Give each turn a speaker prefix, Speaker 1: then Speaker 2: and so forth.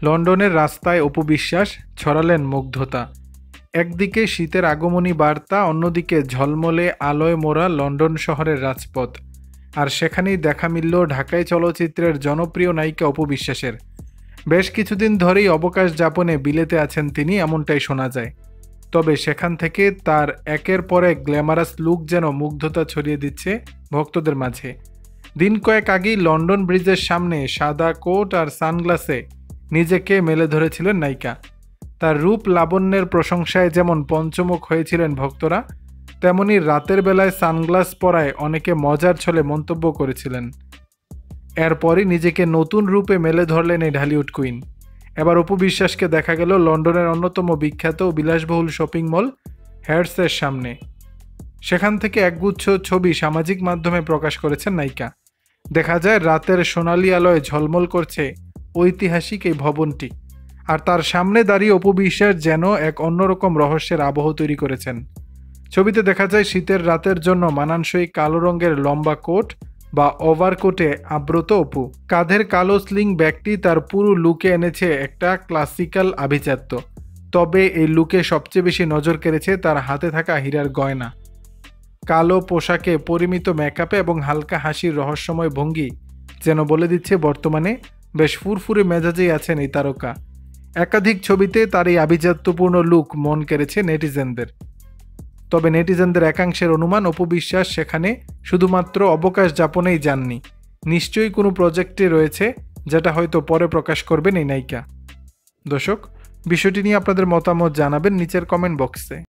Speaker 1: লন্ডনের রাস্তায় অপু বিশ্বাস ছড়ালেন মুগ্ধতা। একদিকে শীতের আগমনী বার্তা, অন্যদিকে ঝলমলে আলোয় মোড়া লন্ডন শহরের রাজপথ। আর সেখানেই দেখা মিলল ঢাকাই চলচ্চিত্রের জনপ্রিয় নায়িকা অপু বিশ্বাসের। বেশ কিছুদিন ধরেই অবকাশ যাপনে বিলেতে আছেন তিনি, এমনটাই শোনা যায়। তবে সেখান থেকে তার একের পর এক গ্ল্যামারাস লুক যেন মুগ্ধতা ছড়িয়ে দিচ্ছে ভক্তদের মাঝে। দিন কয়েক আগেই লন্ডন ব্রিজের সামনে সাদা কোট আর সানগ্লাসে নিজেকে মেলে ধরেছিলেন নায়িকা। তার রূপ লাবণ্যের প্রশংসায় যেমন পঞ্চমুখ হয়েছিলেন ভক্তরা, তেমনি রাতের বেলায় সানগ্লাস পরায় অনেকে মজার ছলে মন্তব্য করেছিলেন। এরপরই নিজেকে নতুন রূপে মেলে ধরলেন এই ঢালিউড কুইন। এবার অপু বিশ্বাসকে দেখা গেল লন্ডনের অন্যতম বিখ্যাত বিলাসবহুল শপিং মল হ্যাডসের সামনে। সেখান থেকে একগুচ্ছ ছবি সামাজিক মাধ্যমে প্রকাশ করেছেন নায়িকা। দেখা যায় রাতের সোনালি আলোয় ঝলমল করছে ঐতিহাসিক এই ভবনটি, আর তার সামনে দাঁড়িয়ে অপু বিশ্বাস যেন এক অন্যরকম রহস্যের আবহ তৈরি করেছেন। ছবিতে দেখা যায় শীতের রাতের জন্য মানানসই কালো রঙের লম্বা কোট বা ওভারকোটে আব্রত অপু। কাঁধের কালো স্লিং ব্যাগটি তার পুরো লুকে এনেছে একটা ক্লাসিক্যাল আভিজাত্য। তবে এই লুকে সবচেয়ে বেশি নজর কেড়েছে তার হাতে থাকা হীরার গয়না। কালো পোশাকে, পরিমিত মেকআপে এবং হালকা হাসির রহস্যময় ভঙ্গি যেন বলে দিচ্ছে বর্তমানে বেশ ফুরফুরে মেজাজেই আছেন এই তারকা। একাধিক ছবিতে তার এই আভিজাত্যপূর্ণ লুক মন কেড়েছে নেটিজেনদের। তবে নেটিজেনদের একাংশের অনুমান অপু বিশ্বাস সেখানে শুধুমাত্র অবকাশ যাপনেই যাননি, নিশ্চয়ই কোনো প্রজেক্টে রয়েছে, যেটা হয়তো পরে প্রকাশ করবেন এই নায়িকা। দর্শক, বিষয়টি নিয়ে আপনাদের মতামত জানাবেন নিচের কমেন্ট বক্সে।